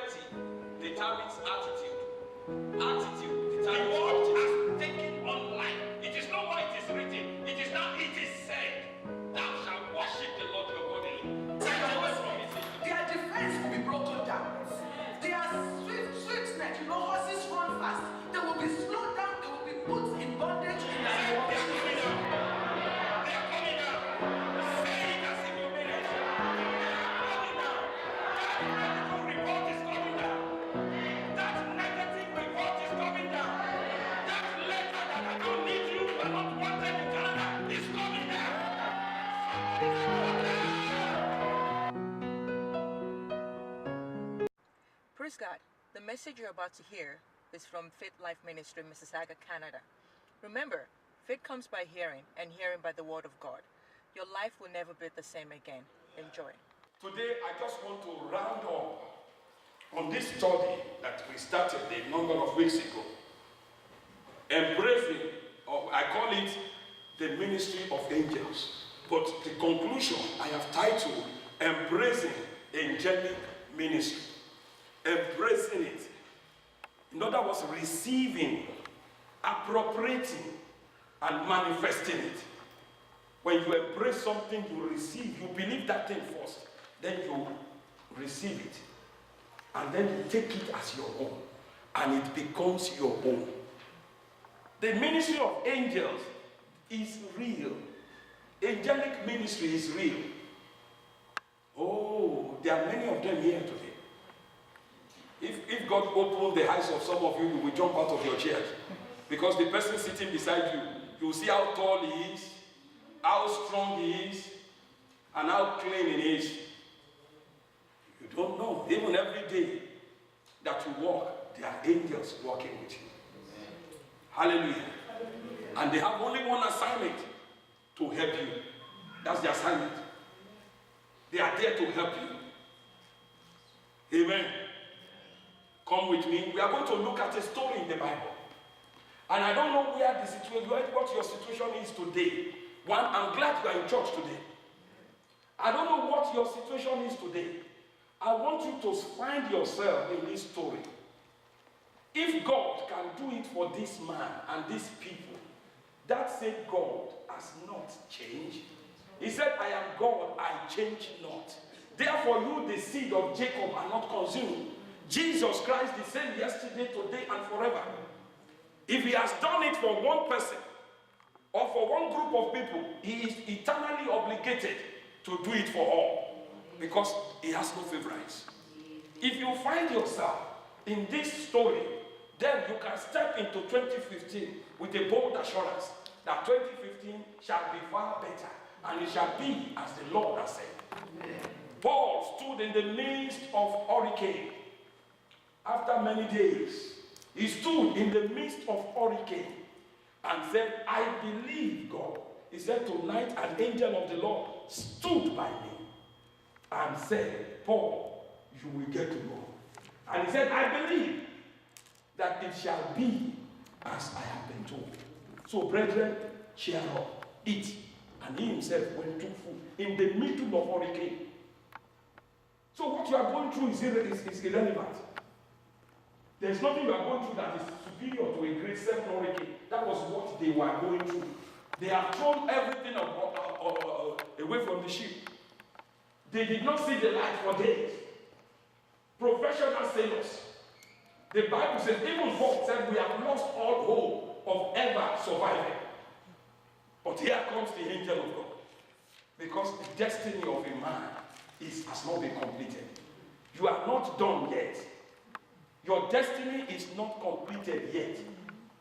Authority determines attitude. Attitude The determines word attitude. has taken on life. It is not what it is written. It is now it is said. Thou shalt worship the Lord your God alone. Take away from it. Their defense will be broken down. Their swiftness, horses run fast. They will be slowed down. They will be put in bondage in the name of Jesus. They are coming out. Say it as if you mean it. They are coming out. That negative report is coming down. That negative report is coming down. That letter that I don't need you, you are not wanted in Canada is coming down. Praise God. The message you're about to hear is from Faith Life Ministry, Mississauga, Canada. Remember, faith comes by hearing, and hearing by the word of God. Your life will never be the same again. Enjoy. Today, I just want to round up on this study that we started a number of weeks ago. Embracing, or I call it the ministry of angels. But the conclusion I have titled, Embracing Angelic Ministry. Embracing it. In other words, receiving, appropriating, and manifesting it. When you embrace something, you receive, you believe that thing first, then you receive it. And then you take it as your own, and it becomes your own. The ministry of angels is real. Angelic ministry is real. Oh, there are many of them here today. If God opened the eyes of some of you, you will jump out of your chairs. Because the person sitting beside you, you will see how tall he is, how strong he is, and how clean he is. You don't know. Even every day that you walk, there are angels walking with you. Hallelujah. And they have only one assignment, to help you. That's the assignment. They are there to help you. Amen. Come with me. We are going to look at a story in the Bible. And I don't know where the situation, what your situation is today. One, I'm glad you are in church today. I don't know what your situation is today. I want you to find yourself in this story. If God can do it for this man and these people, that same God has not changed. He said, I am God, I change not. Therefore you, the seed of Jacob, are not consumed. Jesus Christ the same yesterday, today, and forever. If he has done it for one person or for one group of people, he is eternally obligated to do it for all, because he has no favorites. If you find yourself in this story, then you can step into 2015 with a bold assurance that 2015 shall be far better, and it shall be as the Lord has said. Amen. Paul stood in the midst of hurricane. After many days, he stood in the midst of hurricane and said, I believe God. He said, tonight an angel of the Lord stood by me and said, Paul, you will get to go. And he said, I believe that it shall be as I have been told. So brethren, cheer up, eat. And he himself went to food in the middle of hurricane. So what you are going through is irrelevant. There's nothing you are going through that is superior to a great seven hurricane. That was what they were going through. They have thrown everything away from the ship. They did not see the light for days. Professional sailors. The Bible says, even Paul said, we have lost all hope of ever surviving. But here comes the angel of God. Because the destiny of a man has not been completed. You are not done yet. Your destiny is not completed yet.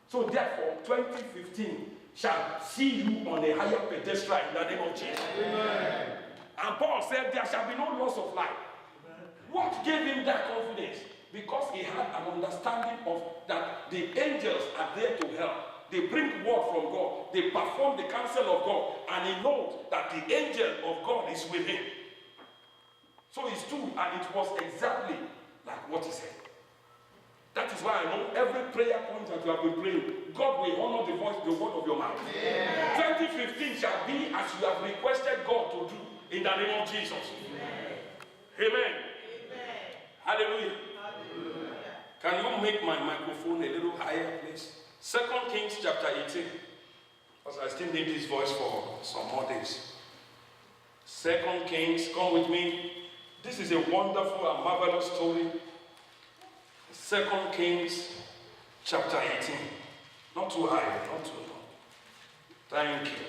So therefore, 2015 shall see you on a higher pedestal in the name of Jesus. Amen. And Paul said, there shall be no loss of life. Amen. What gave him that confidence? Because he had an understanding of that the angels are there to help. They bring word from God. They perform the counsel of God. And he knows that the angel of God is with him. So he stood, and it was exactly like what he said. That is why I know every prayer point that you have been praying, God will honor the voice, the word of your mouth. Yeah. 2015 shall be as you have requested God to do in the name of Jesus. Amen. Amen. Amen. Hallelujah. Hallelujah. Can you make my microphone a little higher, please? 2 Kings chapter 18. Because I still need this voice for some more days. 2 Kings, come with me. This is a wonderful and marvelous story. 2 Kings chapter 18. Not too high, not too low. Thank you.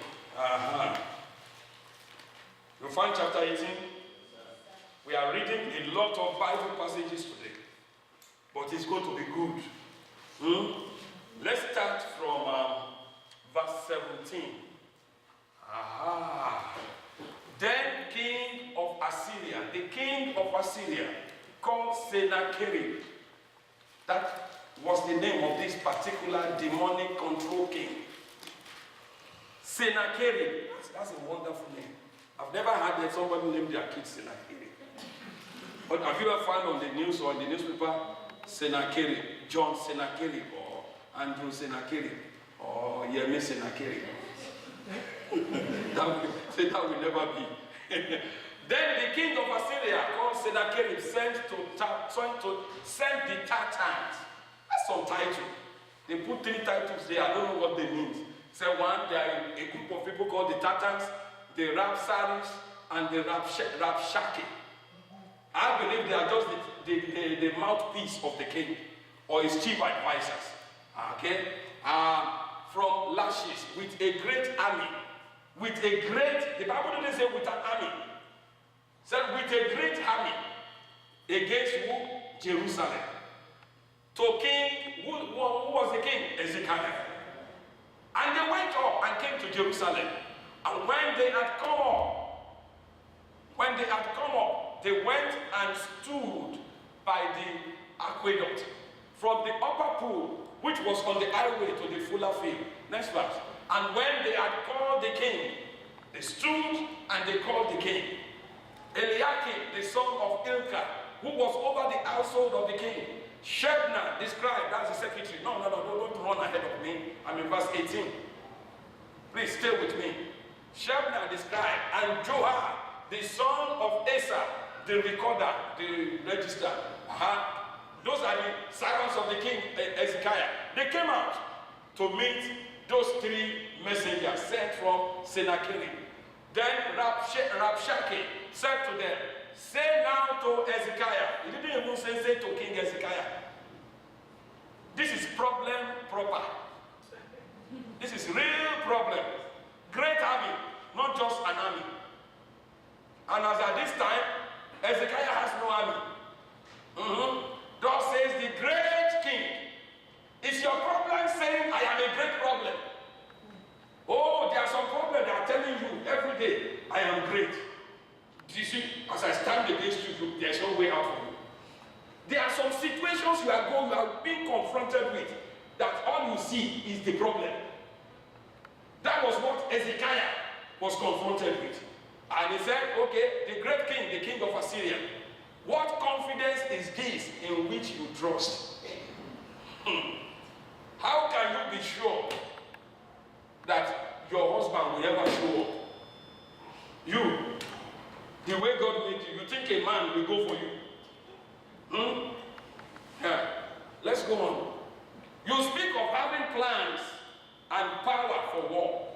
You find chapter 18? We are reading a lot of Bible passages today. But it's going to be good. Let's start from verse 17. Then king of Assyria, the king of Assyria, called Sennacherib. That was the name of this particular demonic control king. Sennacherib. That's a wonderful name. I've never heard that somebody named their kid Sennacherib. But have you ever found on the news or in the newspaper, Sennacherib, John Sennacherib, or Andrew Sennacherib, or Yemi Sennacherib? that will never be. Then the king of Assyria, called Sennacherib, sent to send the Tartans. That's some title. They put 3 titles there. I don't know what they mean. So one, there are a group of people called the Tartans, the Rapsaris, and the Rapshaki. I believe they are just the mouthpiece of the king or his chief advisors. Okay? From Lachish with a great army. The Bible didn't say with an army. It said with a great army against who? Jerusalem. To king, who was the king? Ezekiah. And they went up and came to Jerusalem. And when they had come up, they went and stood by the aqueduct from the upper pool, which was on the highway to the fuller field. Next verse. And when they had called the king, they stood and they called the king. Eliakim, the son of Ilka, who was over the household of the king. Shebna, the scribe, that's the secretary. No, don't run ahead of me. I'm in verse 18. Please stay with me. Shebna, the scribe, and Joah, the son of Asa, the recorder, the register. Those are the servants of the king Ezekiah. They came out to meet those 3 messengers sent from Sennacherib. Then Rabshakeh said to them, say now to Ezekiah. He didn't even say to King Ezekiah. This is problem proper. This is real problem. Great army, not just an army. And as at this time, Ezekiah has no army. God says the great king. Is your problem saying I am a great problem? Oh, there are some problems that are telling you every day, I am great. You see, as I stand against you, there's no way out for you. There are some situations you are being confronted with that all you see is the problem. That was what Ezekiah was confronted with. And he said, okay, the great king, the king of Assyria, what confidence is this in which you trust? How can you be sure that your husband will ever show up? You, the way God made you think a man will go for you? Yeah. Let's go on. You speak of having plans and power for war,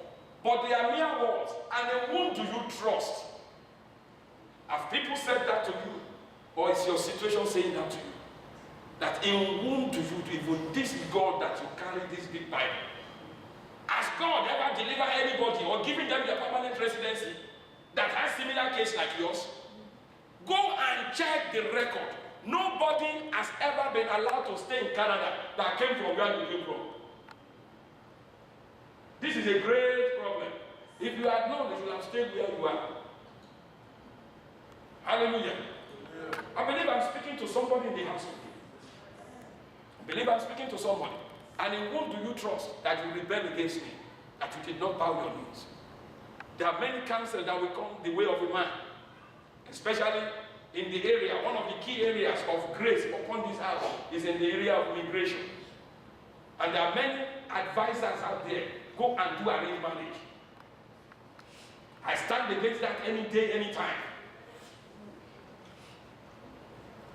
but they are mere words. And in whom do you trust? Have people said that to you? Or is your situation saying that to you? That in whom do you even this God that you carry this big Bible? Has God ever delivered anybody or given them their permanent residency that has similar case like yours? Go and check the record. Nobody has ever been allowed to stay in Canada that came from where you came from. This is a great problem. If you had known, you would have stayed where you are. Hallelujah. I believe I'm speaking to somebody in the house. I believe I'm speaking to somebody. And in whom do you trust that you rebel against me? That you did not bow your knees? There are many counsels that will come the way of a man. Especially in the area, one of the key areas of grace upon this house is in the area of immigration. And there are many advisors out there. Go and do arranged marriage. I stand against that any day, any time.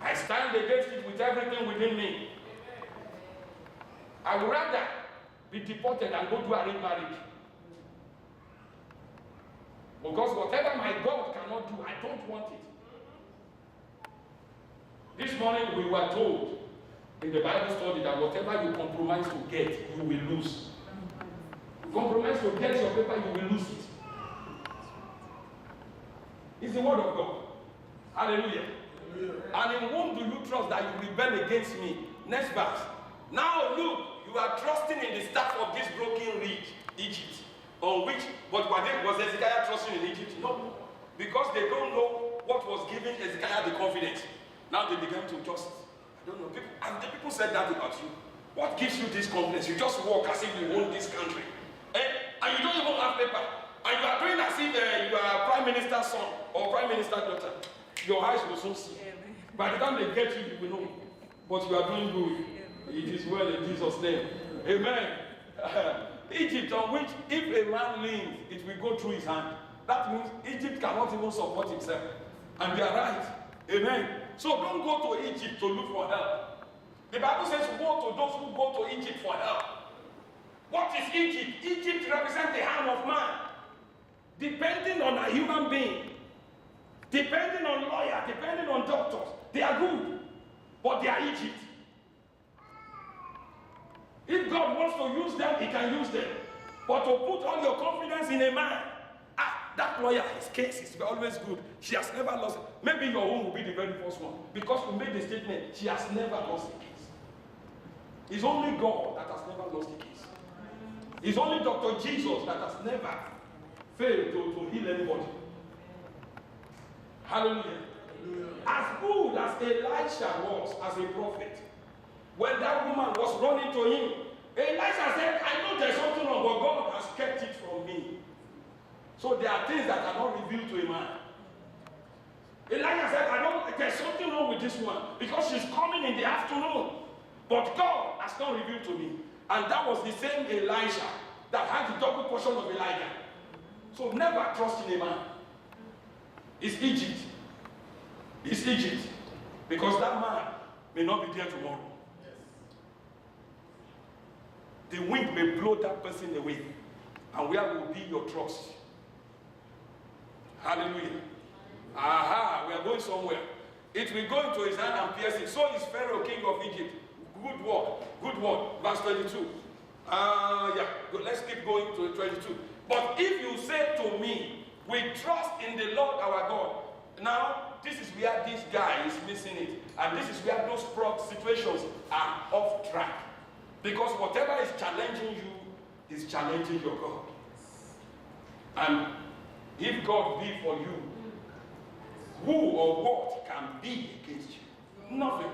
I stand against it with everything within me. I would rather be deported and go to arranged marriage. Because whatever my God cannot do, I don't want it. This morning we were told in the Bible study that whatever you compromise to get, you will lose. You compromise to get your paper, you will lose it. It's the word of God. Hallelujah. And in whom do you trust that you rebel against me? Next verse. Now look, you are trusting in the staff of this broken reed, Egypt. On which, but was Hezekiah trusting in Egypt? No. Because they don't know what was giving Hezekiah the confidence. Now they began to just, I don't know, people said that about you. What gives you this confidence? You just walk as if you own this country. And you don't even have paper. And you are doing as if you are Prime Minister's son or Prime Minister's daughter. Your eyes will soon see. By the time they get you, you will know. But you are doing good. It is well in Jesus' name. Amen. Egypt, on which if a man leans, it will go through his hand. That means Egypt cannot even support himself. And they are right. Amen. So don't go to Egypt to look for help. The Bible says, woe to those who go to Egypt for help. What is Egypt? Egypt represents the hand of man. Depending on a human being, depending on lawyers, depending on doctors, they are good, but they are Egypt. If God wants to use them, he can use them. But to put all your confidence in a man, that lawyer, his case is always good. She has never lost it. Maybe your own will be the very first one. Because you made the statement, she has never lost the case. It's only God that has never lost the case. It's only Dr. Jesus that has never failed to heal anybody. Hallelujah. As good as Elisha was as a prophet, when that woman was running to him, Elisha said, I know there's something wrong, but God has kept it from me. So there are things that are not revealed to a man. Elijah said, there's something wrong with this woman because she's coming in the afternoon. But God has not revealed to me. And that was the same Elisha that had the double portion of Elijah. So never trust in a man. It's Egypt. It's Egypt. Because that man may not be there tomorrow. The wind may blow that person away. And where will be your trust? Hallelujah. Aha, we are going somewhere. It will go into his hand and pierce it. So is Pharaoh, king of Egypt. Good word. Good word. Verse 22. Let's keep going to 22. But if you say to me, we trust in the Lord our God. Now, this is where this guy is missing it. And this is where those situations are off track. Because whatever is challenging you is challenging your God. And if God be for you, who or what can be against you? Nothing.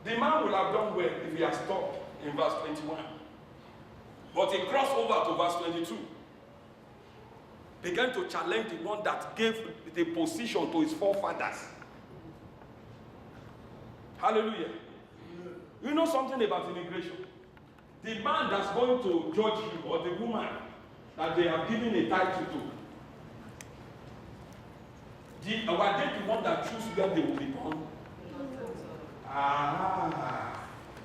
The man will have done well if he had stopped in verse 21. But he crossed over to verse 22. Began to challenge the one that gave the position to his forefathers. Hallelujah. You know something about immigration? The man that's going to judge you, or the woman that they have given a title to, were they the one that choose where they will be born?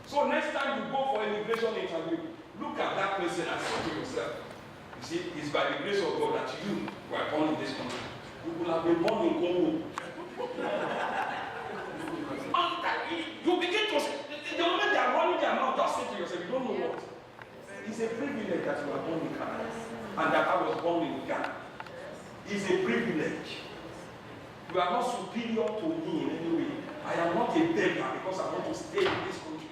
So next time you go for immigration interview, look at that person and say to yourself, you see, it's by the grace of God that you were born in this country. You will have been born in Congo. You begin to say, the moment they are running their mouth, just say to yourself, you don't know what. It's a privilege that you are born in Canada and that I was born in Ghana. It's a privilege. You are not superior to me in any way. I am not a beggar because I want to stay in this country.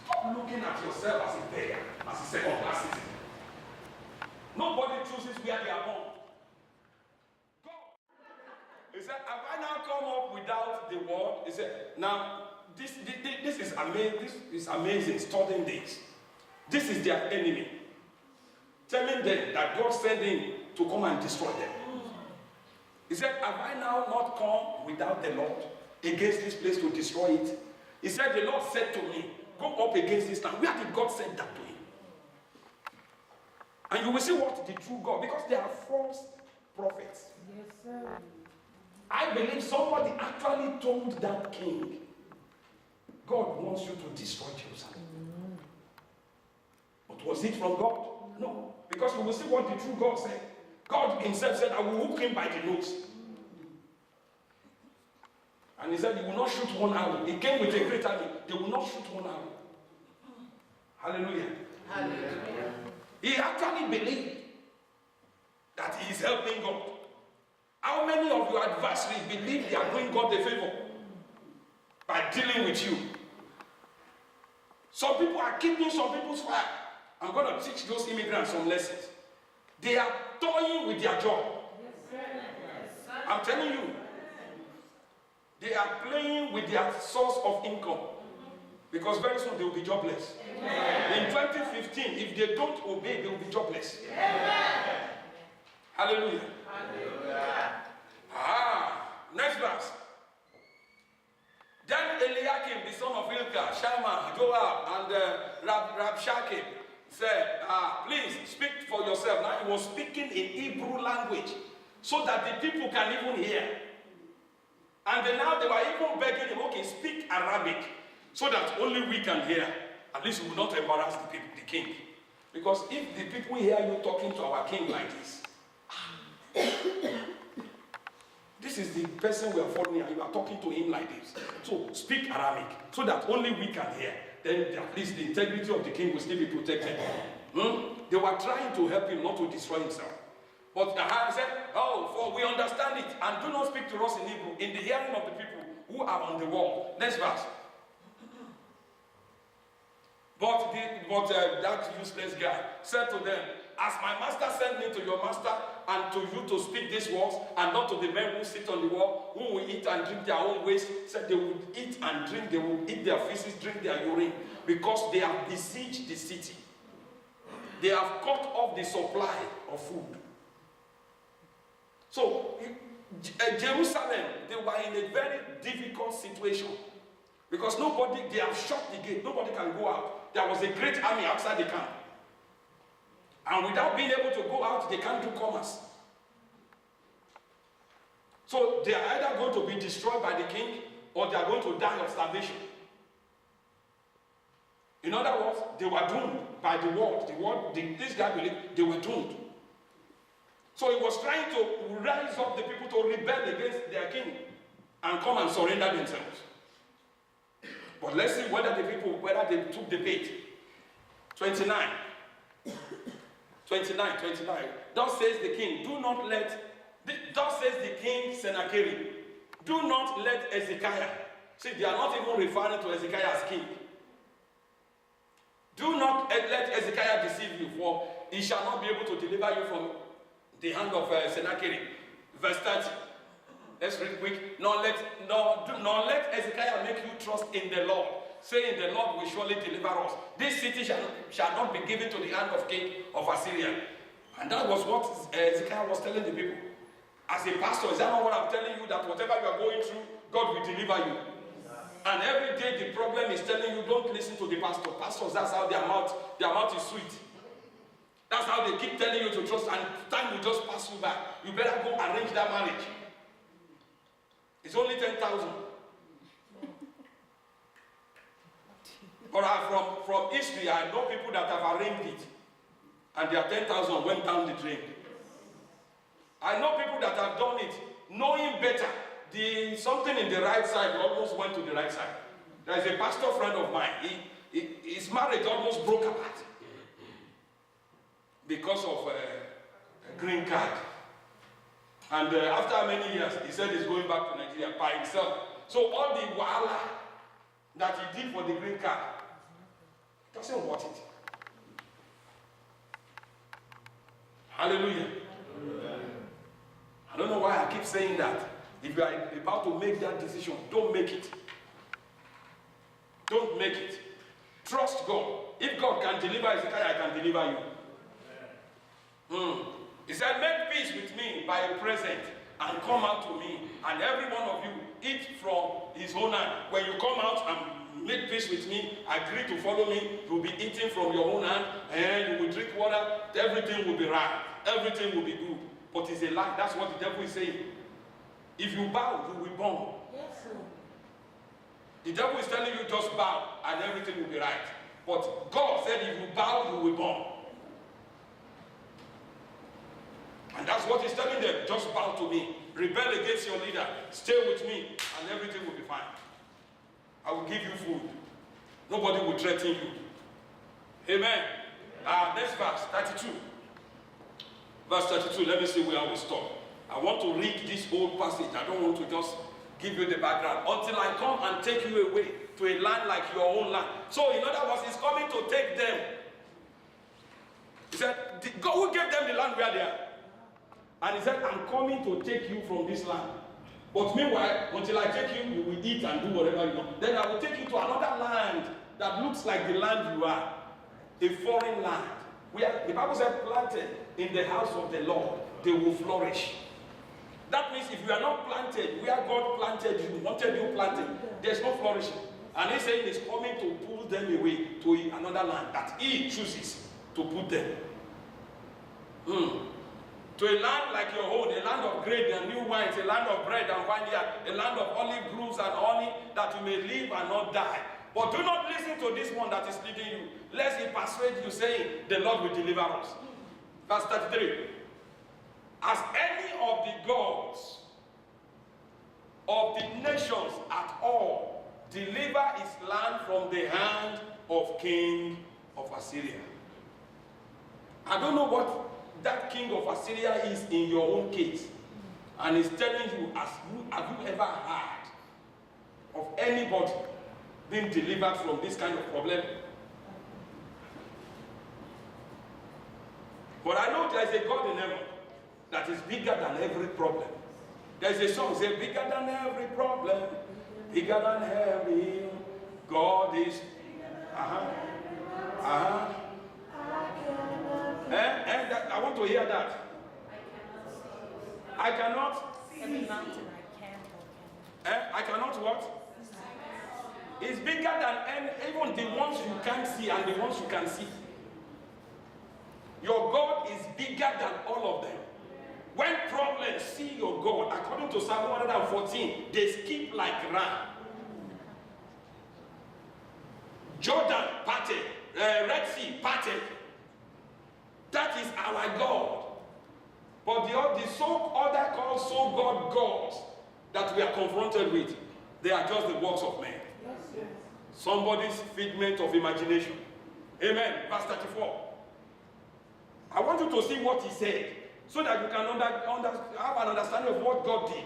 Stop looking at yourself as a beggar, as a second-class citizen. Nobody chooses where they are born. God. He said, have I now come up without the word? He said, now, this is amazing. This is amazing, studying this. This is their enemy. Telling them that God sent him to come and destroy them. He said, have I now not come without the Lord against this place to destroy it? He said, the Lord said to me, go up against this town. Where did God send that to him? And you will see what the true God, because there are false prophets. Yes, sir. I believe somebody actually told that king God wants you to destroy Jerusalem. But was it from God? No. Because we will see what the true God said. God himself said, I will hook him by the nose. And he said, he will not shoot one arrow. He came with a great army. They will not shoot one arrow. Hallelujah. Hallelujah. He actually believed that he is helping God. How many of your adversaries believe they are doing God a favor by dealing with you? Some people are keeping some people's fire. I'm going to teach those immigrants some lessons. They are toying with their job. I'm telling you. They are playing with their source of income. Because very soon they will be jobless. In 2015, if they don't obey, they will be jobless. Hallelujah. Next verse. Then Eliakim, the son of Hilkiah, Shammah, Joab, and Rabshakeh said, please speak for yourself. Now he was speaking in Hebrew language so that the people can even hear. And then now they were even begging him, okay, speak Arabic so that only we can hear. At least we will not embarrass the people, the king. Because if the people hear you talking to our king like this, this is the person we are following and you are talking to him like this. So speak Arabic so that only we can hear. Then at least the integrity of the king will still be protected. They were trying to help him not to destroy himself. But Ahab said, oh, for we understand it, and do not speak to us in Hebrew, in the hearing of the people who are on the wall. Next verse. But that useless guy said to them, as my master sent me to your master and to you to speak these words, and not to the men who sit on the wall, who will eat and drink their own waste, said they will eat and drink, they will eat their feces, drink their urine, because they have besieged the city. They have cut off the supply of food. So, Jerusalem, they were in a very difficult situation. Because they have shut the gate, nobody can go out. There was a great army outside the camp. And without being able to go out, they can't do commerce. So they are either going to be destroyed by the king, or they are going to die of starvation. In other words, they were doomed by the world. This guy believed they were doomed. So he was trying to rise up the people to rebel against their king and come and surrender themselves. But let's see whether they took the bait. 29. Thus says the king, thus says the king Sennacherib, do not let Hezekiah, see, they are not even referring to Hezekiah as king. Do not let Hezekiah deceive you, for he shall not be able to deliver you from the hand of Sennacherib. Verse 30. Let's read quick. Nor let Hezekiah make you trust in the Lord, saying the Lord will surely deliver us. This city shall not be given to the hand of king of Assyria. And that was what Hezekiah was telling the people. As a pastor, is that not what I'm telling you? That whatever you are going through, God will deliver you. And every day the problem is telling you, don't listen to the pastor. Pastors, that's how their mouth is sweet. That's how they keep telling you to trust, and time will just pass you by. You better go arrange that marriage. It's only 10,000. But from history, I know people that have arranged it, and their 10,000 went down the drain. I know people that have done it, knowing better. Something in the right side almost went to the right side. There is a pastor friend of mine. His marriage almost broke apart because of a green card. And after many years, he said he's going back to Nigeria by himself. So all the wahala that he did for the green card doesn't worth it. Hallelujah. I don't know why I keep saying that. If you are about to make that decision, don't make it. Don't make it. Trust God. If God can deliver Hezekiah, I can deliver you. He said, make peace with me by a present and come out to me. And every one of you eat from his own hand. When you come out and make peace with me, agree to follow me, you will be eating from your own hand, and you will drink water. Everything will be right. Everything will be good. But it's a lie. That's what the devil is saying. If you bow, you will burn. Yes, The devil is telling you just bow and everything will be right. But God said if you bow, you will burn. And that's what he's telling them. Just bow to me. Rebel against your leader. Stay with me and everything will be fine. I will give you food. Nobody will threaten you. Amen. Next verse, 32. Verse 32, let me see where we stop. I want to read this whole passage. I don't want to just give you the background. Until I come and take you away to a land like your own land. So in other words, he's coming to take them. He said, God who gave them the land where they are. And he said, I'm coming to take you from this land. But meanwhile, until I take you, you will eat and do whatever you want. Then I will take you to another land that looks like the land you are. A foreign land. Where the Bible said planted in the house of the Lord, they will flourish. That means if you are not planted where God planted you, wanted you planted, there's no flourishing. And he's saying he's coming to pull them away to another land that he chooses to put them. To a land like your own, a land of grain and new wines, a land of bread and vineyard, a land of olive groves and honey, that you may live and not die. But do not listen to this one that is leading you, lest he persuade you, saying, the Lord will deliver us. Verse 33. As any of the gods of the nations at all deliver his land from the hand of king of Assyria. I don't know what that king of Assyria is in your own case. And he's telling you, have you ever heard of anybody being delivered from this kind of problem? But I know there is a God in heaven that is bigger than every problem. There's a song say, bigger than every problem, bigger than every God is. I want to hear that. I cannot. Every mountain I cannot what? It's bigger than even the ones you can't see and the ones you can see. Your God is bigger than all of them. When problems see your God, according to Psalm 114, they skip like ram. Jordan parted, Red Sea parted. That is our God. But the other called so-called gods that we are confronted with, they are just the works of men. Somebody's figment of imagination. Amen. Verse 34. I want you to see what he said, so that you can have an understanding of what God did.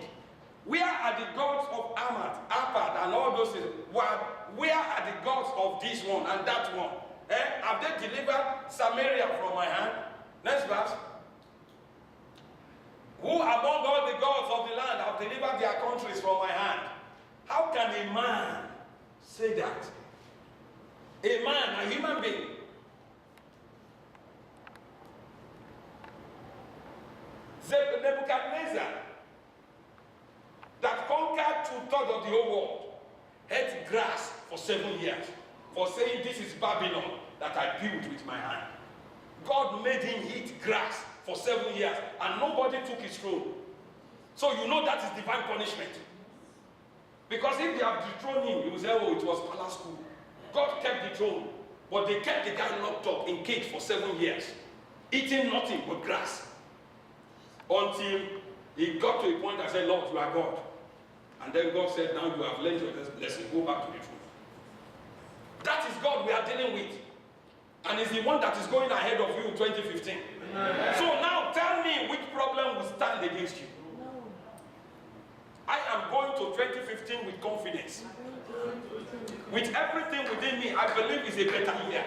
Where are the gods of Arpad and all those things? Where are the gods of this one and that one? Have they delivered Samaria from my hand? Next verse. Who among all the gods of the land have delivered their countries from my hand? How can a man say that? A man, a human being. Nebuchadnezzar, that conquered 2/3 of the whole world, ate grass for 7 years for saying, this is Babylon that I built with my hand. God made him eat grass for 7 years and nobody took his throne. So you know that is divine punishment. Because if they have dethroned him, you will say, oh, it was palace school. God kept the throne, but they kept the guy locked up in cage for 7 years, eating nothing but grass. Until he got to a point and said, Lord, you are God. And then God said, now you have learned your lesson, go back to the truth. That is God we are dealing with. And it's the one that is going ahead of you in 2015. Amen. So now tell me which problem will stand against you. I am going to 2015 with confidence. With everything within me, I believe it's a better year.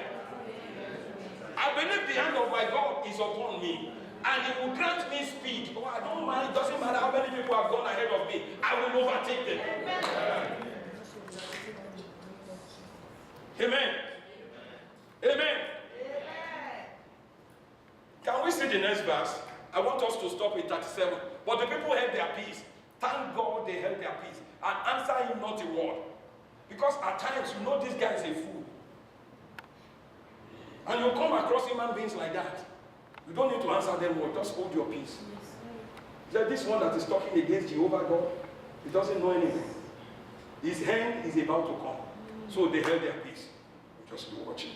I believe the hand of my God is upon me. And he will grant me speed. Oh, I don't mind. It doesn't matter how many people have gone ahead of me. I will overtake them. Amen. Amen. Can we see the next verse? I want us to stop with 37. But the people held their peace. Thank God they held their peace. And answer him not a word. Because at times, you know this guy is a fool. And you come across human beings like that. You don't need to answer them well, just hold your peace. Yes, this one that is talking against Jehovah God, he doesn't know anything. His hand is about to come. So they held their peace. Just be watching.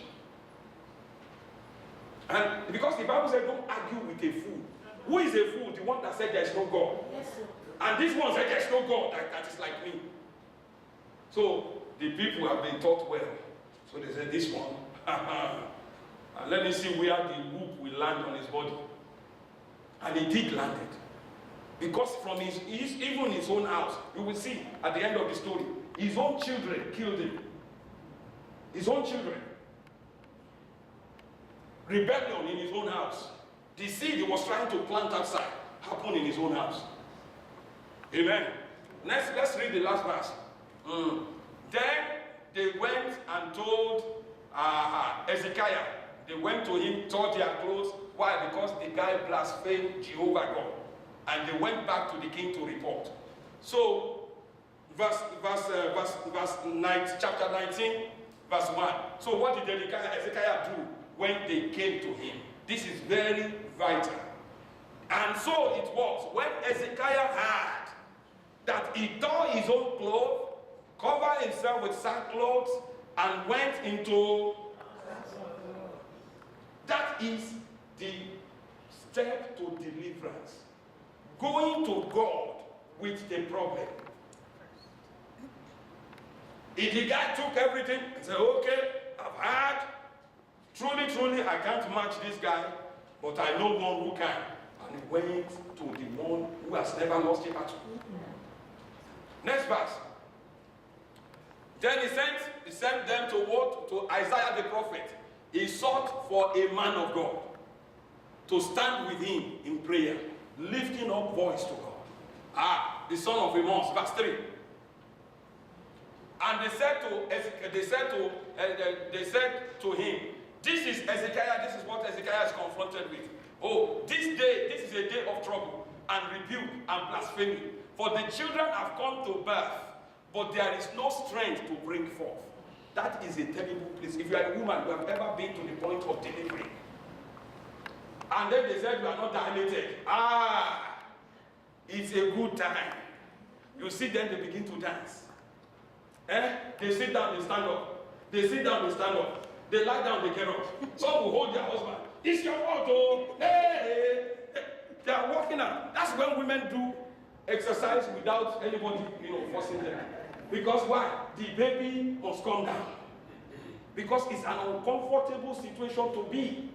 And because the Bible said, don't argue with a fool. Who is a fool? The one that said there is no God. Yes, sir. And this one said there is no God that is like me. So the people have been taught well. So they said, this one, and let me see where the whoop will land on his body. And he did land it. Because from even his own house, you will see at the end of the story, his own children killed him. His own children. Rebellion in his own house. The seed he was trying to plant outside happened in his own house. Amen. Let's read the last verse. Then they went and told Hezekiah. They went to him, tore their clothes. Why? Because the guy blasphemed Jehovah God. And they went back to the king to report. So, chapter 19, verse 1. So what did Hezekiah do when they came to him? This is very vital. And so it was when Hezekiah heard that he tore his own clothes, covered himself with sackcloth, and went into... That is the step to deliverance. Going to God with the problem. If the guy took everything and said, okay, I've had, truly, I can't match this guy, but I know one who can. And he went to the one who has never lost a battle. Next verse. Then he sent them to what? To Isaiah the prophet. He sought for a man of God to stand with him in prayer, lifting up voice to God. The son of Amos, verse 3. And they said to him, this is Hezekiah, this is what Hezekiah is confronted with. Oh, this is a day of trouble and rebuke and blasphemy. For the children have come to birth, but there is no strength to bring forth. That is a terrible place. If you are a woman who have ever been to the point of delivery, and then they said you are not dilated. It's a good time. You see them, they begin to dance. They sit down, they stand up. They sit down, they stand up. They lie down, they get up. Some will hold their husband. It's your fault, oh. Hey. They are walking out. That's when women do exercise without anybody, forcing them. Because why? The baby must come down. Because it's an uncomfortable situation to be.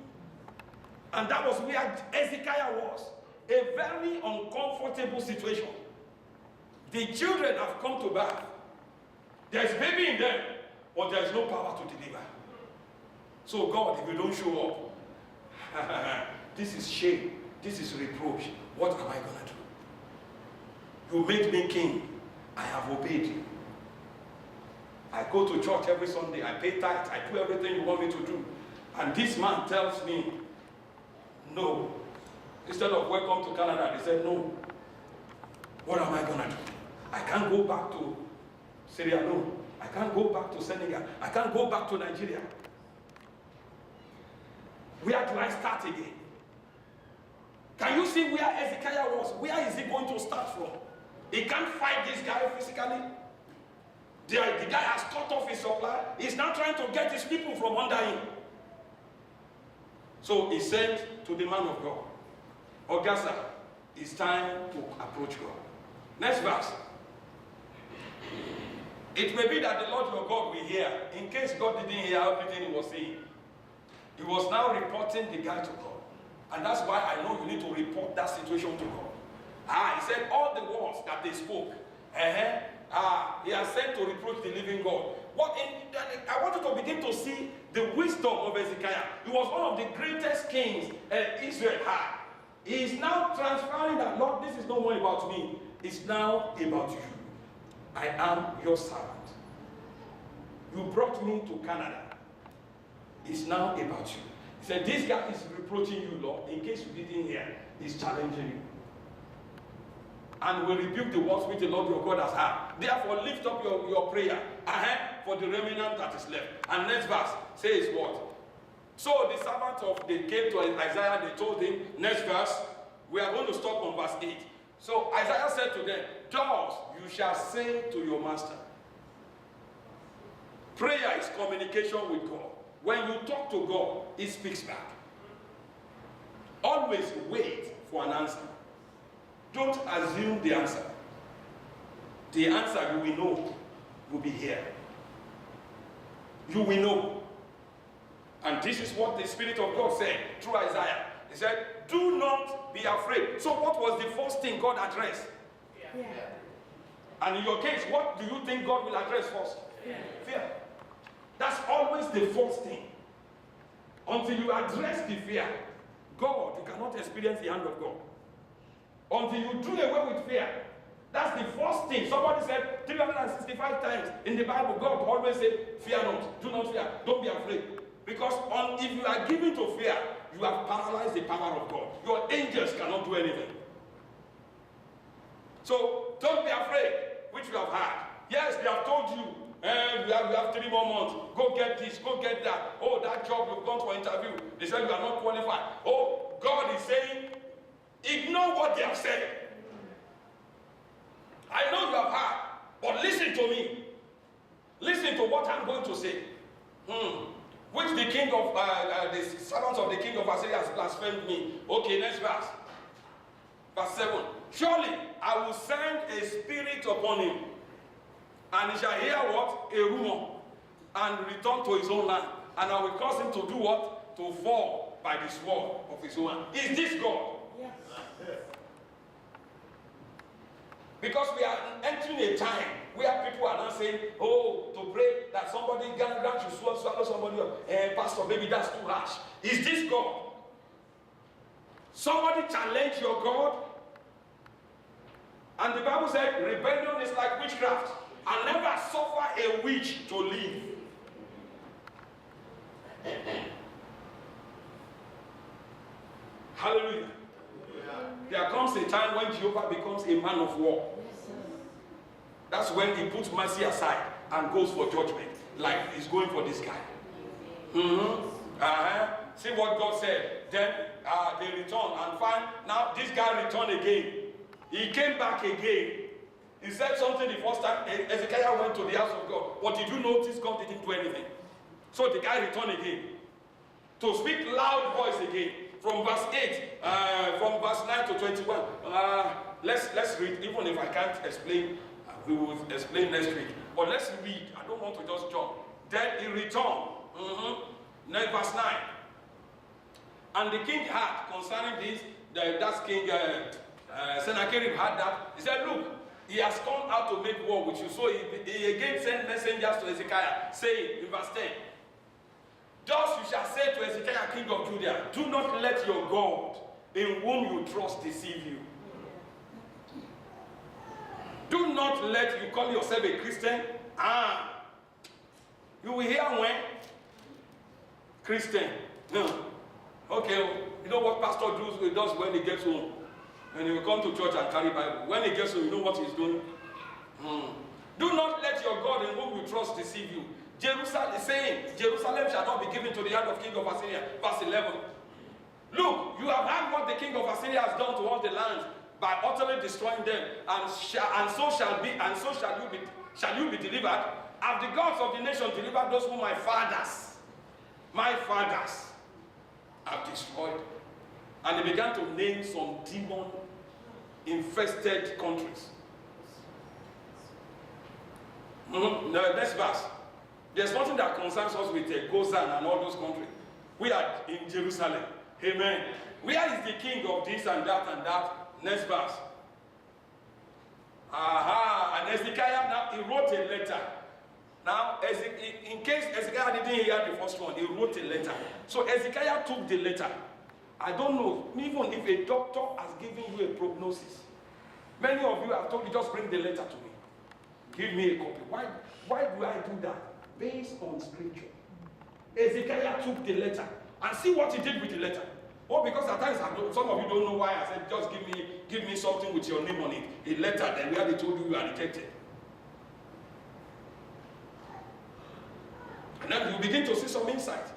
And that was where Hezekiah was. A very uncomfortable situation. The children have come to birth. There's baby in them, but there's no power to deliver. So God, if you don't show up, this is shame. This is reproach. What am I going to do? You made me king. I have obeyed you. I go to church every Sunday. I pay tithes. I do everything you want me to do. And this man tells me, no. Instead of welcome to Canada, they said, no. What am I going to do? I can't go back to Syria, no. I can't go back to Senegal. I can't go back to Nigeria. Where do I start again? Can you see where Hezekiah was? Where is he going to start from? He can't fight this guy physically. The guy has cut off his supply. He's now trying to get his people from under him. So he said to the man of God, Augusta, it's time to approach God. Next verse. It may be that the Lord your God will hear. In case God didn't hear everything he was saying. He was now reporting the guy to God. And that's why I know you need to report that situation to God. He said all the words that they spoke. He has sent to reproach the living God. I want you to begin to see the wisdom of Hezekiah. He was one of the greatest kings Israel had. He is now transferring that, Lord, this is no more about me. It's now about you. I am your servant. You brought me to Canada. It's now about you. He said, this guy is reproaching you, Lord. In case you didn't hear, he's challenging you. And will rebuke the words which the Lord your God has had. Therefore, lift up your prayer for the remnant that is left. And next verse says what? So the servant they came to Isaiah, they told him, next verse, we are going to stop on verse 8. So Isaiah said to them, thus you shall say to your master, Prayer is communication with God. When you talk to God, He speaks back. Always wait for an answer. Don't assume the answer. The answer you will know will be here. You will know. And this is what the Spirit of God said through Isaiah. He said, do not be afraid. So what was the first thing God addressed? Yeah. And in your case, what do you think God will address first? Fear. That's always the first thing. Until you address the fear, God, you cannot experience the hand of God. Until you do away with fear, that's the first thing. Somebody said 365 times in the Bible, God always said, fear not, do not fear, don't be afraid. Because if you are given to fear, you have paralyzed the power of God. Your angels cannot do anything. So don't be afraid, which you have had. Yes, they have told you, we have 3 more months. Go get this, go get that. Oh, that job you've gone for interview. They said you are not qualified. Oh, God is saying, ignore what they have said. I know you have heard, but listen to me. Listen to what I'm going to say. Which the king of, the servants of the king of Assyria has blasphemed me. Okay, next verse. Verse 7. Surely I will send a spirit upon him, and he shall hear what? A rumor, and return to his own land. And I will cause him to do what? To fall by the sword of his own hand. Is this God? Yes. Because we are entering a time where people are not saying, oh, to pray that somebody grant you swallow somebody else. Pastor, maybe that's too harsh. Is this God? Somebody challenge your God. And the Bible said, rebellion is like witchcraft. And never suffer a witch to live. Hallelujah. There comes a time when Jehovah becomes a man of war. That's when he puts mercy aside and goes for judgment, like he's going for this guy. See what God said. Then they return and find, now this guy returned again. He came back again. He said something the first time. Ezekiel went to the house of God. But did you notice God didn't do anything? So the guy returned again. To speak loud voice again. From verse 8, from verse 9 to 21. Let's read, even if I can't explain, we will explain next week. But let's read. I don't want to just jump. Then he returned. Next verse 9. And the king had, concerning this, that king Sennacherib had that. He said, look, he has come out to make war with you. So he again sent messengers to Ezekiel, saying in verse 10, thus you shall say to Ezekiel, king of Judah, do not let your God, in whom you trust, deceive you. Do not let you call yourself a Christian. You will hear when? Christian. No. Okay, you know what pastor does when he gets home? And he will come to church and carry Bible. When he gets home, you know what he's doing? Do not let your God in whom you trust deceive you. Jerusalem is saying, Jerusalem shall not be given to the hand of king of Assyria. Verse 11. Look, you have heard what the king of Assyria has done to all the lands by utterly destroying them, and so shall you be delivered. Have the gods of the nation delivered those whom my fathers have destroyed? And they began to name some demon-infested countries. Next verse. There's nothing that concerns us with Gozan and all those countries. We are in Jerusalem. Amen. Where is the king of this and that and that? Next verse. And Ezekiel, now he wrote a letter. Now, in case Ezekiel didn't hear the first one, he wrote a letter. So Ezekiel took the letter. I don't know, even if a doctor has given you a prognosis, many of you have told you, just bring the letter to me. Give me a copy. Why do I do that? Based on scripture. Ezekiel took the letter and see what he did with the letter. Oh, because at times some of you don't know why I said just give me something with your name on it. A letter then where they told you are rejected. And then you begin to see some insight.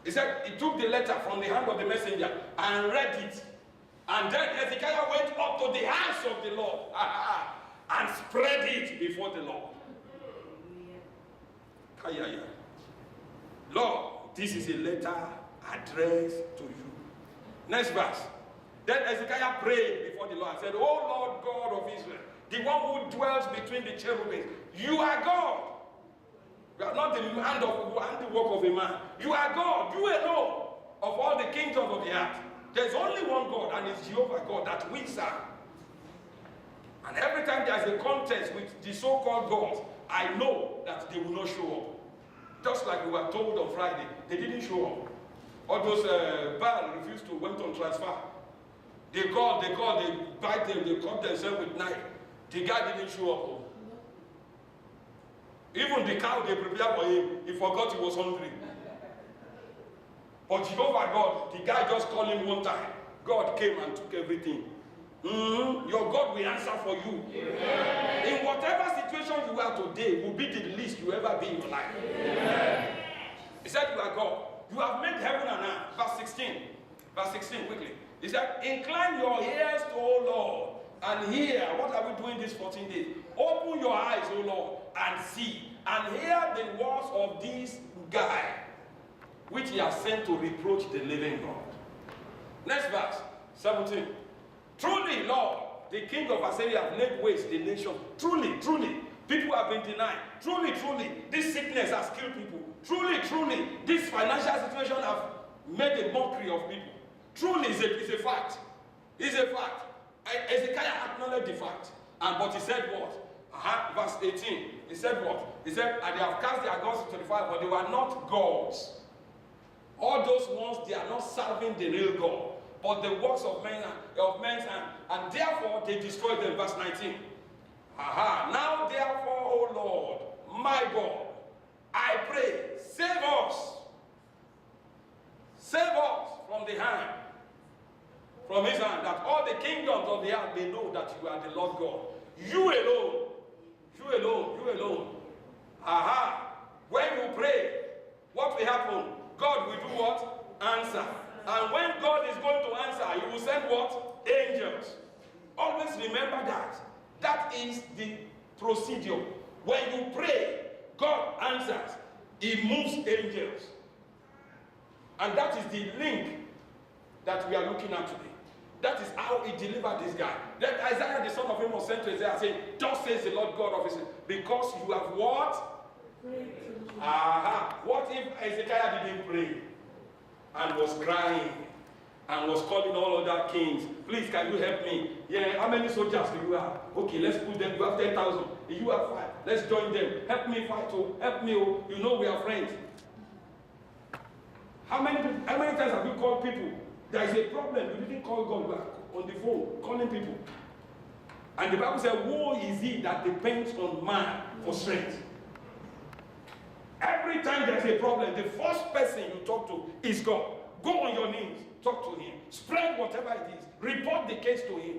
He said he took the letter from the hand of the messenger and read it. And then Ezekiel went up to the house of the Lord and spread it before the Lord. Lord, this is a letter addressed to you. Next verse. Then Hezekiah prayed before the Lord and said, "O Lord God of Israel, the one who dwells between the cherubims, you are God. You are not the handiwork of a man. You are God, you alone, of all the kingdoms of the earth. There's only one God, and it's Jehovah God that we serve. And every time there's a contest with the so-called gods, I know that they will not show up. Just like we were told on Friday, they didn't show up. All those Baal refused to went on transfer. They called, they bite them, they cut themselves with knife. The guy didn't show up. Even the cow they prepared for him, he forgot he was hungry. But Jehovah God, the guy just called him one time. God came and took everything. Your God will answer for you. Amen. In whatever situation you are today, will be the least you ever be in your life. Amen. He said, you are God. You have made heaven and earth. Verse 16. Verse 16, quickly. He said, incline your ears to O Lord, and hear. What are we doing these 14 days? Open your eyes, O Lord, and see, and hear the words of this guy, which he has sent to reproach the living God. Next verse, 17. Truly, Lord, the king of Assyria have laid waste the nation. Truly, people have been denied. Truly, this sickness has killed people. Truly, this financial situation have made a mockery of people. Truly, it's a fact. It's a fact. Hezekiah acknowledged the fact. But he said what? Verse 18. He said what? He said, and they have cast their gods into the fire, but they were not gods. All those ones, they are not serving the real God, but the works of men's hand, and therefore they destroyed them. Verse 19. Now therefore, O Lord, my God, I pray, save us. Save us from the hand, from his hand, that all the kingdoms of the earth may know that you are the Lord God. You alone. When you pray, what will happen? God will do what? Answer. And when God is going to answer, he will send what? Angels. Always remember that. That is the procedure. When you pray, God answers. He moves angels. And that is the link that we are looking at today. That is how he delivered this guy. Then Isaiah, the son of Amos, sent to Isaiah saying, thus says the Lord God of Israel, because you have what? What if Hezekiah didn't pray and was crying and was calling all other kings? Please, can you help me? Yeah, how many soldiers do you have? Okay, let's put them. You have 10,000. You have 5. Let's join them. Help me fight. Help me. You know we are friends. How many times have you called people? There is a problem. You didn't call God back on the phone, calling people. And the Bible says, woe is he that depends on man for strength. Every time there's a problem, the first person you talk to is God. Go on your knees, talk to him, spread whatever it is, report the case to him,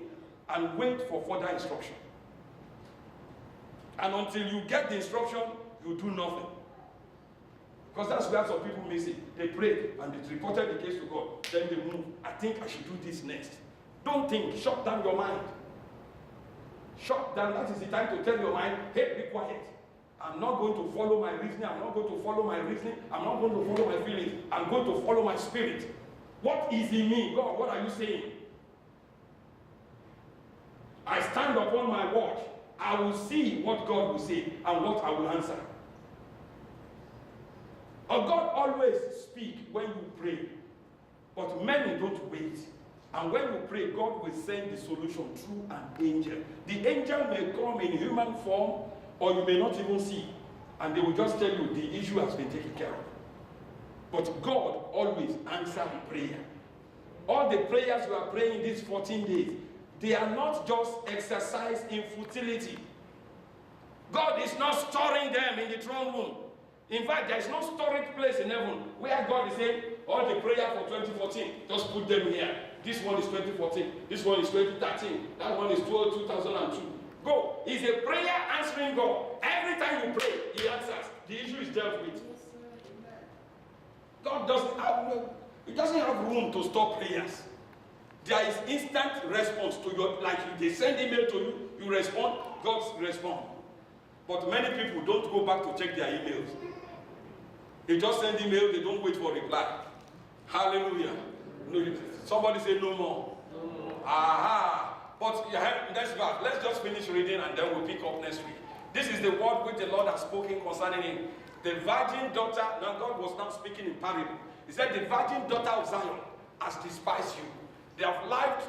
and wait for further instruction. And until you get the instruction, you do nothing. Because that's where some people miss it. They prayed and they reported the case to God. Then they move. I think I should do this next. Don't think. Shut down your mind. Shut down. That is the time to tell your mind, hey, be quiet. I'm not going to follow my reasoning. I'm not going to follow my reasoning. I'm not going to follow my feelings. I'm going to follow my spirit. What is in me? God, what are you saying? I stand upon my word. I will see what God will say and what I will answer. God always speaks when you pray, but many don't wait. And when you pray, God will send the solution through an angel. The angel may come in human form, or you may not even see, and they will just tell you the issue has been taken care of. But God always answers prayer. All the prayers you are praying these 14 days, they are not just exercise in futility. God is not storing them in the throne room. In fact, there is no storage place in heaven where God is saying, all the prayer for 2014, just put them here. This one is 2014, this one is 2013, that one is 2002. Go. He's a prayer answering God. Every time you pray, he answers. The issue is dealt with. God doesn't have room to stop prayers. There is instant response to your, like they send email to you, you respond, God responds. But many people don't go back to check their emails. They just send email, they don't wait for reply. Hallelujah. No, somebody say no more. No more. Aha. But next verse, let's just finish reading and then we'll pick up next week. This is the word which the Lord has spoken concerning him. The virgin daughter, now God was now speaking in parable. He said, the virgin daughter of Zion has despised you. They have laughed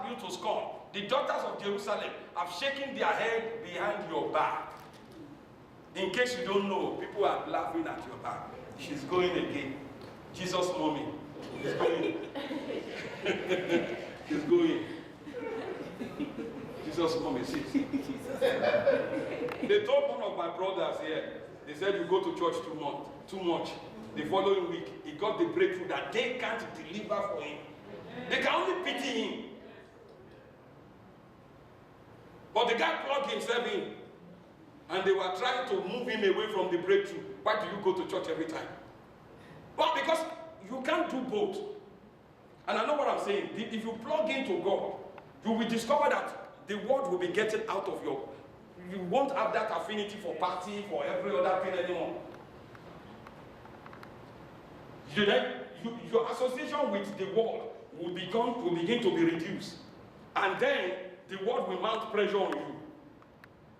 you to scorn. The daughters of Jerusalem have shaken their head behind your back. In case you don't know, people are laughing at your back. She's going again. Jesus' mommy. She's going. She's going. Jesus' mommy, see. They told one of my brothers here, they said you go to church too much. The following week, he got the breakthrough that they can't deliver for him. They can only pity him. But the guy plugged himself in. And they were trying to move him away from the breakthrough. Why do you go to church every time? Well, because you can't do both. And I know what I'm saying. If you plug into God, you will discover that the word will be getting out of you won't have that affinity for party, for every other thing anymore. Your association with the world will begin to be reduced. And then the world will mount pressure on you.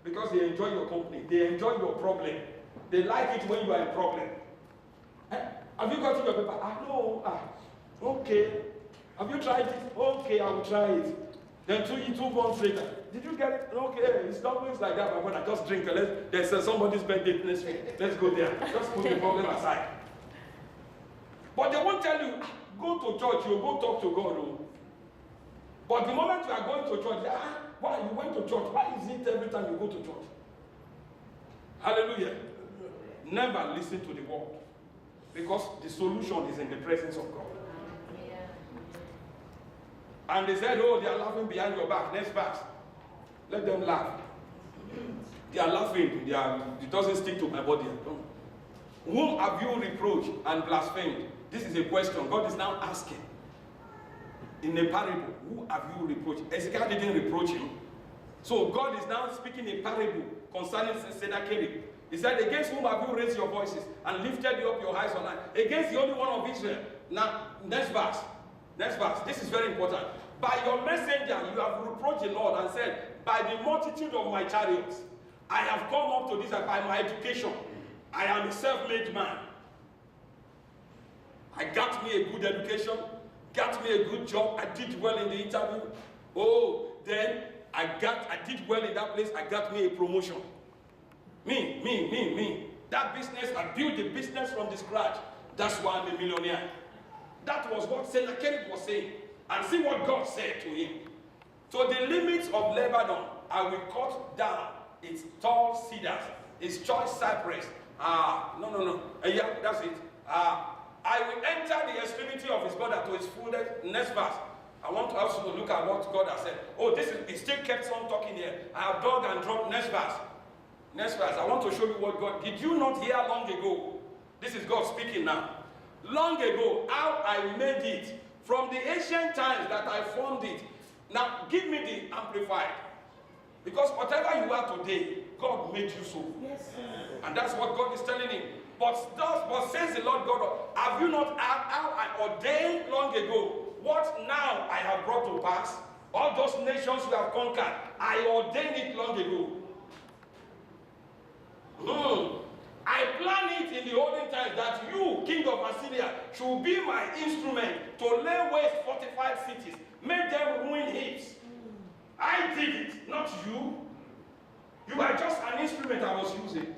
Because they enjoy your company. They enjoy your problem. They like it when you are a problem. Have you gotten your paper? No. Okay. Have you tried it? Okay, I will try it. Then 2 months later, did you get it? Okay, it's always like that, my brother. Just drink. There's somebody's birthday next week. Let's go there. Just put the problem aside. But they won't tell you, go to church, you go talk to God. But the moment you are going to church, why you went to church? Why is it every time you go to church? Hallelujah. Never listen to the word. Because the solution is in the presence of God. And they said, oh, they are laughing behind your back. Next verse. Let them laugh. They are laughing. It doesn't stick to my body. Whom have you reproached and blasphemed? This is a question God is now asking. In a parable, who have you reproached? Ezekiel didn't reproach him. So God is now speaking a parable concerning Sennacherib. He said, against whom have you raised your voices and lifted you up your eyes on high? Against the only one of Israel. Now, next verse. This is very important. By your messenger, you have reproached the Lord and said, by the multitude of my chariots, I have come up to this, and by my education, I am a self-made man. I got me a good education, got me a good job, I did well in the interview. Oh, then I did well in that place, I got me a promotion. Me. That business, I built the business from the scratch. That's why I'm a millionaire. That was what Sennacherib was saying. And see what God said to him. So the limits of Lebanon, I will cut down its tall cedars, its choice cypress. No. Yeah, that's it. I will enter the extremity of his border to its fullness. Next verse. I want to also look at what God has said. Oh, it still kept on talking here. I have dug and dropped. Next verse. I want to show you what God. Did you not hear long ago? This is God speaking now. Long ago, how I made it. From the ancient times that I formed it. Now, give me the Amplified. Because whatever you are today, God made you so. Yes, sir. And that's what God is telling him. But says the Lord God, have you not heard how I ordained long ago what now I have brought to pass? All those nations you have conquered, I ordained it long ago. I planned it in the olden times that you, king of Assyria, should be my instrument to lay waste fortified cities, make them ruin heaps. I did it, not you. You are just an instrument I was using.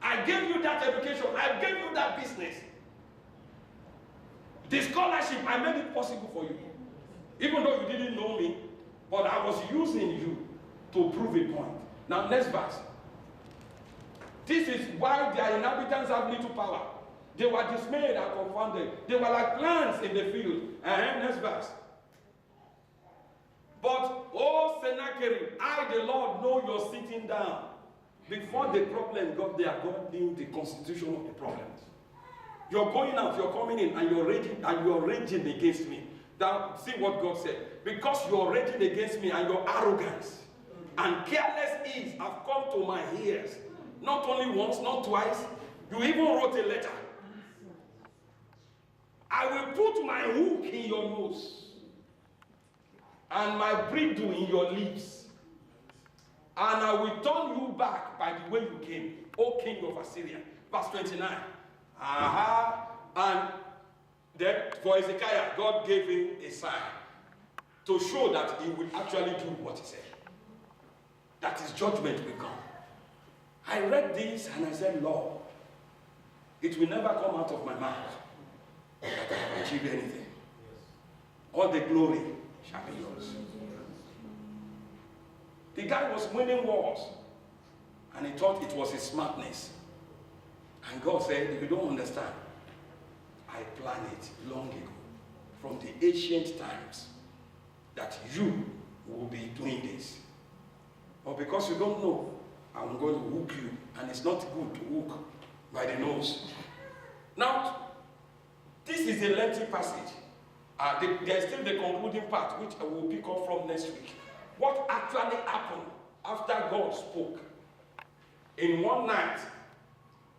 I gave you that education. I gave you that business. The scholarship, I made it possible for you. Even though you didn't know me, but I was using you to prove a point. Now, next verse. This is why their inhabitants have little power. They were dismayed and confounded. They were like plants in the field. Next verse. But, oh Sennacherib, I, the Lord, know you're sitting down. Before the problem got there, God knew the constitution of the problems. You're going out, you're coming in, and you're raging against me. Now, see what God said. Because you're raging against me and your arrogance and careless ease have come to my ears. Not only once, not twice, You even wrote a letter. I will put my hook in your nose and my bridle in your lips, and I will turn you back by the way you came, O king of Assyria. Verse 29. And then for Hezekiah, God gave him a sign to show that he would actually do what he said. That his judgment will come. I read this and I said, Lord, it will never come out of my mouth that I have achieved anything. All the glory shall be yours. The guy was winning wars, and he thought it was his smartness. And God said, if you don't understand, I planned it long ago, from the ancient times, that you will be doing this. But because you don't know, I'm going to hook you, and it's not good to hook by the nose. Now, this is a lengthy passage. There's still the concluding part, which I will pick up from next week. What actually happened after God spoke? In one night,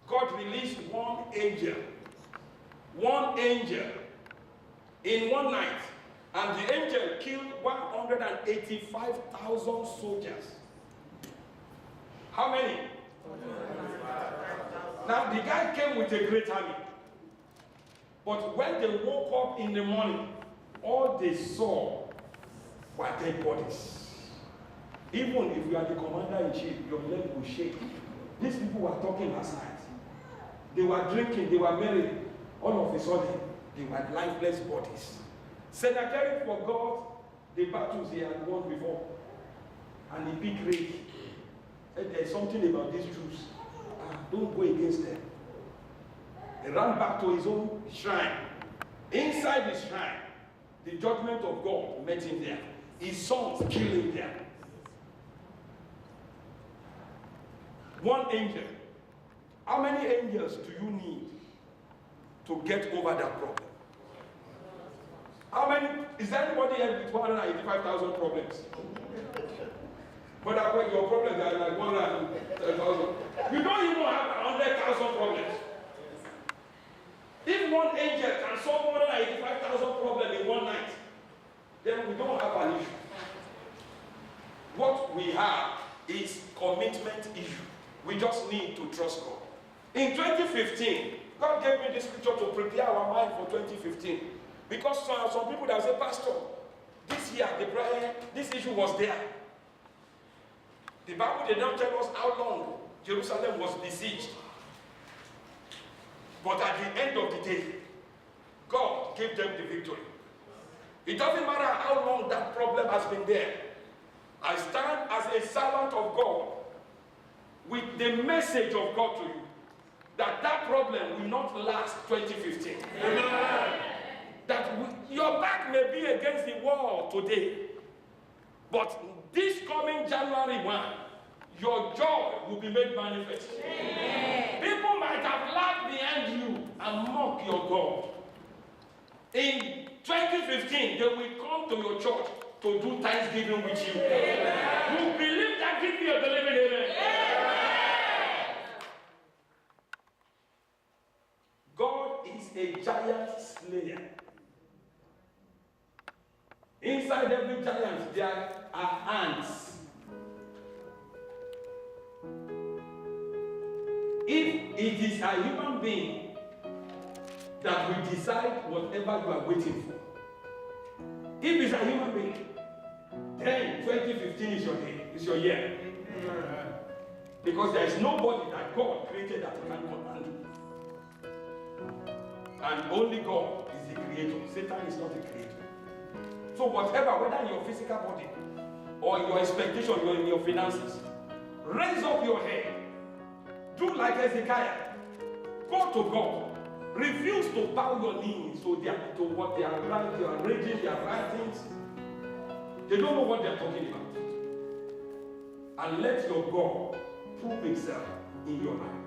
God released one angel in one night, and the angel killed 185,000 soldiers. How many? Now, the guy came with a great army. But when they woke up in the morning, all they saw were dead bodies. Even if you are the commander-in-chief, your leg will shake. These people were talking last night. They were drinking, they were merry. All of a sudden, they were lifeless bodies. Sennacherib forgot the battles he had won before. And he picked rage. Said, there's something about these Jews. Don't go against them. He ran back to his own shrine. Inside the shrine, the judgment of God met him there. His sons killed him there. One angel. How many angels do you need to get over that problem? How many? Is there anybody here with 185,000 problems? But your problems are like 110,000. You don't even have 100,000 problems. If one angel can solve 185,000 problems in one night, then we don't have an issue. What we have is commitment issue. We just need to trust God. In 2015, God gave me this scripture to prepare our mind for 2015. Because some people that say, Pastor, this year, the prayer, this issue was there. The Bible did not tell us how long Jerusalem was besieged. But at the end of the day, God gave them the victory. It doesn't matter how long that problem has been there. I stand as a servant of God with the message of God to you that problem will not last 2015. Amen. That your back may be against the wall today, but this coming January 1, your joy will be made manifest. Amen. People might have laughed behind you and mock your God. In 2015, they will come to your church to do Thanksgiving with you. Amen. You believe that? Give me a believing amen. Amen. God is a giant slayer. Inside every giant, there are ants. If it is a human being that will decide whatever you are waiting for, if it's a human being, then 2015 is your day, is your year. Because there is nobody that God created that can command. And only God is the creator. Satan is not the creator. So whatever, whether in your physical body or in your expectation, or in your finances, raise up your head. Do like Hezekiah. Go to God. Refuse to bow your knees to what they are writing. They are reading their writings. They don't know what they are talking about. And let your God prove himself in your life.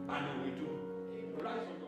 And he will do. Rise on your